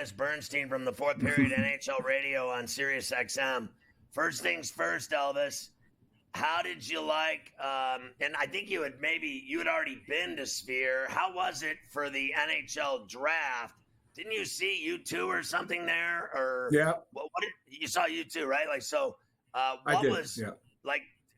Elvis Bernstein from the Fourth Period NHL Radio on Sirius XM. First things first, Elvis. How did you like? And I think you had already been to Sphere. How was it for the NHL Draft? Didn't you see U2 or something there? Or yeah, you saw U2, right? Like so.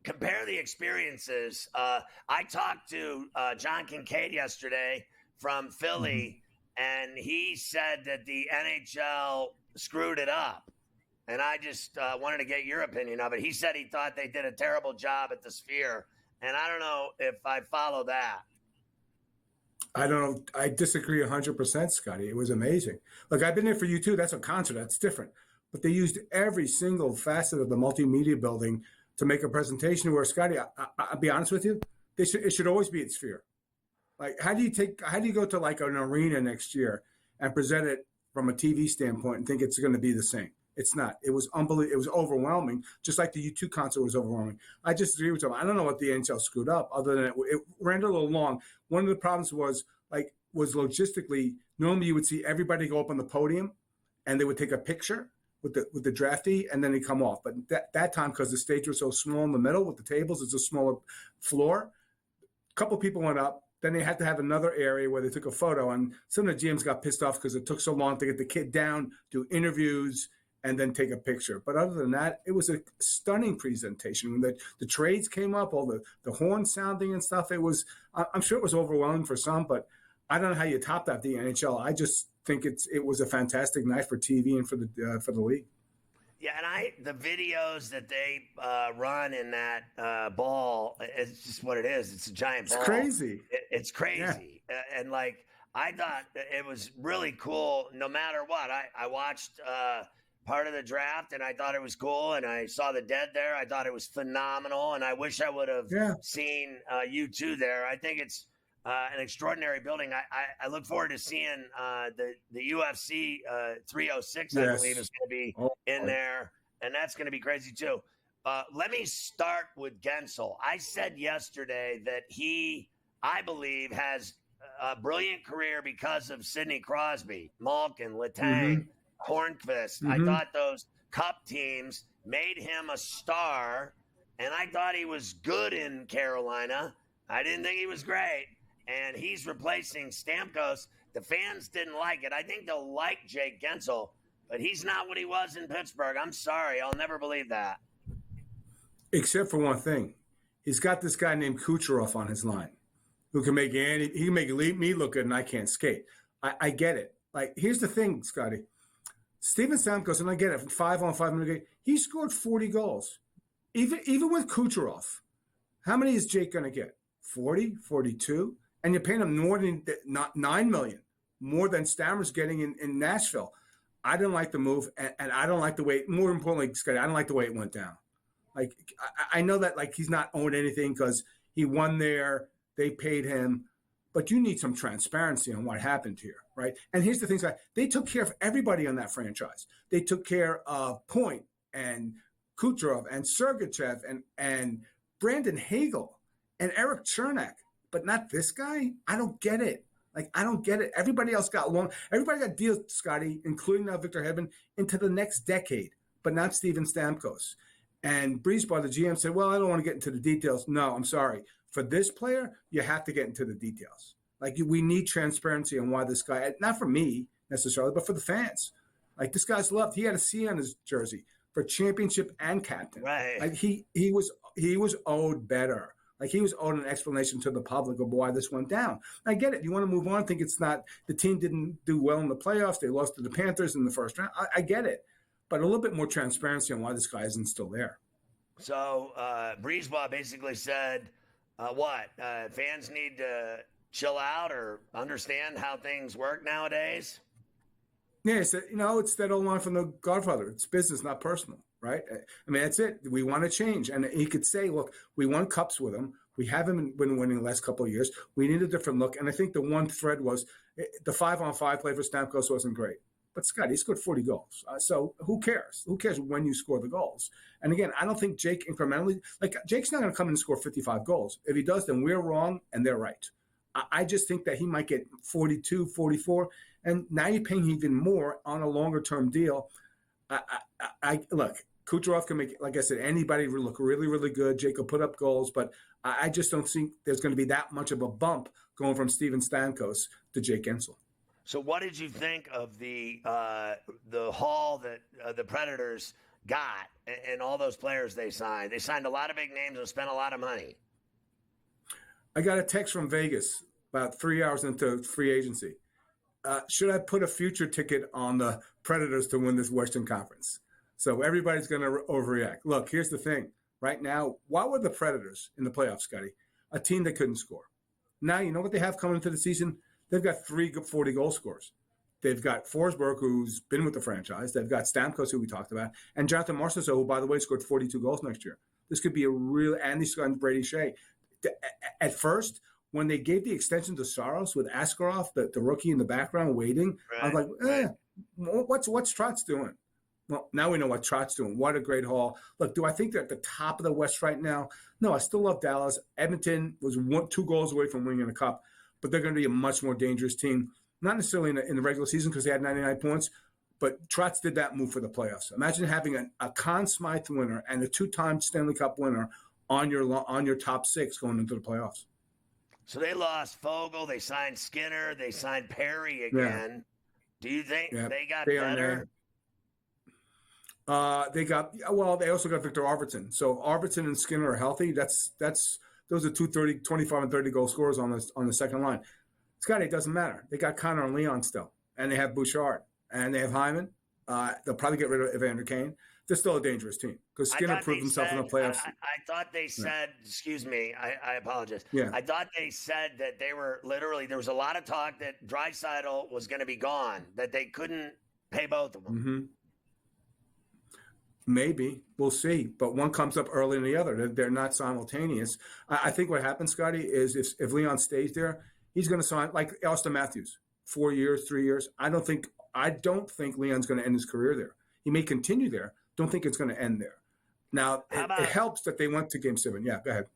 Compare the experiences. I talked to John Kincaid yesterday from Philly, and he said that the NHL screwed it up. And I just wanted to get your opinion of it. He said he thought they did a terrible job at the Sphere, and I don't know if I follow that. I don't know. I disagree 100%, Scotty. It was amazing. Look, I've been there for U2. That's a concert. That's different. But they used every single facet of the multimedia building to make a presentation where, Scotty, I'll be honest with you, it should always be at Sphere. Like, how do you go to like an arena next year and present it from a TV standpoint and think it's going to be the same? It's not. It was unbelievable. It was overwhelming, just like the U2 concert was overwhelming. I just agree with them. I don't know what the NHL screwed up other than it ran a little long. One of the problems was logistically, normally you would see everybody go up on the podium and they would take a picture with the draftee, and then they come off. But that time, because the stage was so small in the middle with the tables, it's a smaller floor. A couple people went up. Then they had to have another area where they took a photo, and some of the GMs got pissed off because it took so long to get the kid down, do interviews, and then take a picture. But other than that, it was a stunning presentation. When the trades came up, all the horn sounding and stuff, I'm sure it was overwhelming for some, but I don't know how you top that, the NHL. I just think it was a fantastic night for TV and for the league. Yeah, and the videos that they run in that ball, it's just what it is. It's a giant ball. It's crazy. It's crazy. Yeah. And I thought it was really cool no matter what. I watched part of the draft and I thought it was cool, and I saw the Dead there. I thought it was phenomenal, and I wish I would have seen U2 there. I think it's an extraordinary building. I look forward to seeing the UFC 306, I believe, is going to be in there, and that's going to be crazy too. Let me start with Gensel. I said yesterday that I believe, has a brilliant career because of Sidney Crosby, Malkin, Letang, Hornqvist. I thought those Cup teams made him a star, and I thought he was good in Carolina. I didn't think he was great. And he's replacing Stamkos. The fans didn't like it. I think they'll like Jake Gensel, but he's not what he was in Pittsburgh. I'm sorry. I'll never believe that. Except for one thing. He's got this guy named Kucherov on his line who can make me look good, and I can't skate. I get it. Like, here's the thing, Scotty. Steven Stamkos, and I get it, 5-on-5 game, he scored 40 goals. Even with Kucherov, how many is Jake going to get? 40, 42? And you're paying him more than $9 million, more than Stammer's getting in Nashville. I didn't like the move, and I don't like the way. More importantly, Scotty, I don't like the way it went down. Like, I know that he's not owed anything because he won there, they paid him, but you need some transparency on what happened here, right? And here's the thing, Scotty, they took care of everybody on that franchise. They took care of Point and Kucherov and Sergachev and Brandon Hagel and Eric Chernak. But not this guy? I don't get it. I don't get it. Everybody else got everybody got deals, Scotty, including now Victor Hedman, into the next decade, but not Steven Stamkos. And Breezeball, the GM, said, well, I don't want to get into the details. No, I'm sorry. For this player, you have to get into the details. We need transparency on why this guy, not for me necessarily, but for the fans. This guy's loved. He had a C on his jersey for championship and captain. Right. He was owed better. He was owed an explanation to the public of why this went down. I get it. You want to move on. Think it's not the team didn't do well in the playoffs. They lost to the Panthers in the first round. I get it. But a little bit more transparency on why this guy isn't still there. So Breezeball basically said, fans need to chill out or understand how things work nowadays? Yeah, it's that old line from The Godfather. It's business, not personal. Right? I mean, that's it. We want to change. And he could say, look, we won cups with him. We haven't been winning the last couple of years. We need a different look. And I think the one thread was the 5-on-5 play for Stamkos wasn't great. But, Scott, he scored 40 goals. So who cares? Who cares when you score the goals? And, again, I don't think Jake incrementally – Jake's not going to come in and score 55 goals. If he does, then we're wrong and they're right. I just think that he might get 42, 44. And now you're paying even more on a longer-term deal. Look, Kucherov can make, like I said, anybody look really, really good. Jake will put up goals, but I just don't think there's going to be that much of a bump going from Steven Stamkos to Jake Guentzel. So what did you think of the haul that the Predators got and all those players they signed? They signed a lot of big names and spent a lot of money. I got a text from Vegas about 3 hours into free agency. Should I put a future ticket on the Predators to win this Western Conference? So everybody's going to overreact. Look, here's the thing. Right now, why were the Predators in the playoffs, Scotty? A team that couldn't score. Now, you know what they have coming into the season? They've got 3 40-goal scorers. They've got Forsberg, who's been with the franchise. They've got Stamkos, who we talked about, and Jonathan Marchessault, who, by the way, scored 42 goals next year. This could be a real – and he's got Brady Shea. At first, when they gave the extension to Saros with Askarov, the rookie in the background waiting, I was like, what's Trotz doing? Well, now we know what Trotz doing. What a great haul. Look, do I think they're at the top of the West right now? No, I still love Dallas. Edmonton was 2 goals away from winning a cup, but they're going to be a much more dangerous team. Not necessarily in the regular season because they had 99 points, but Trotz did that move for the playoffs. Imagine having a Conn Smythe winner and a 2-time Stanley Cup winner on your top 6 going into the playoffs. So they lost Fogle. They signed Skinner. They signed Perry again. Yeah. Do you think they got better? They also got Victor Arvidsson. So Arvidsson and Skinner are healthy. Those are 25 and 30 goal scorers on the second line. Scotty, it doesn't matter. They got Connor and Leon still, and they have Bouchard, and they have Hyman. They'll probably get rid of Evander Kane. They're still a dangerous team because Skinner proved himself in the playoffs. I thought they said, excuse me, I apologize. Yeah. I thought they said that they were literally, there was a lot of talk that Draisaitl was going to be gone, that they couldn't pay both of them. Mm-hmm. Maybe. We'll see. But one comes up early than the other. They're not simultaneous. I think what happens, Scotty, is if Leon stays there, he's going to sign like Austin Matthews, 4 years, 3 years. I don't think Leon's going to end his career there. He may continue there. Don't think it's going to end there. Now, it helps that they went to Game 7. Yeah, go ahead.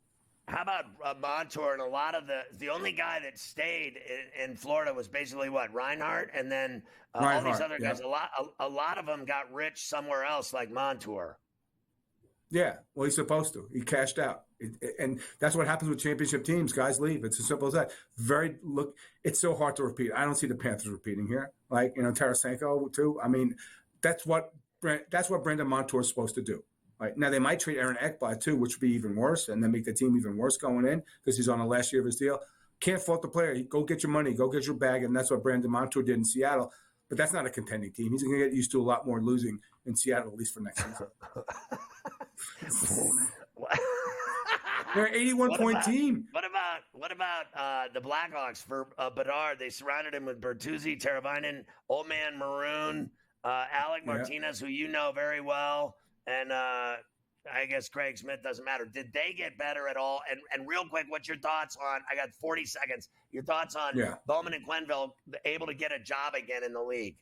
How about Montour and a lot of the only guy that stayed in Florida was basically Reinhart, and then all these other guys. A lot of them got rich somewhere else, like Montour. Yeah, well, he's supposed to. He cashed out, and that's what happens with championship teams. Guys leave. It's as simple as that. It's so hard to repeat. I don't see the Panthers repeating here. Like Tarasenko too. I mean, that's what Brandon Montour is supposed to do. Right. Now, they might trade Aaron Ekblad, too, which would be even worse, and then make the team even worse going in because he's on the last year of his deal. Can't fault the player. Go get your money. Go get your bag, and that's what Brandon Montour did in Seattle. But that's not a contending team. He's going to get used to a lot more losing in Seattle, at least for next season. They're an 81-point team. What about the Blackhawks for Bedard? They surrounded him with Bertuzzi, Teravainen, Old Man Maroon, Alec Martinez, who you know very well. And I guess Craig Smith doesn't matter. Did they get better at all? And real quick, what's your thoughts on – I got 40 seconds. Your thoughts on Bowman and Quenneville able to get a job again in the league?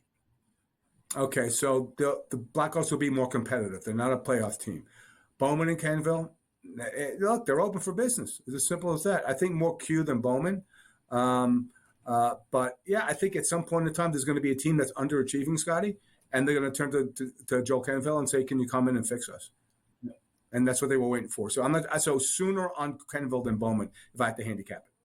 Okay, so the Blackhawks will be more competitive. They're not a playoff team. Bowman and Quenneville, look, they're open for business. It's as simple as that. I think more Q than Bowman. But, yeah, I think at some point in time there's going to be a team that's underachieving, Scotty. And they're going to turn to Joel Quenneville and say, "Can you come in and fix us?" And that's what they were waiting for. So I'm not. So sooner on Quenneville than Bowman, if I had to handicap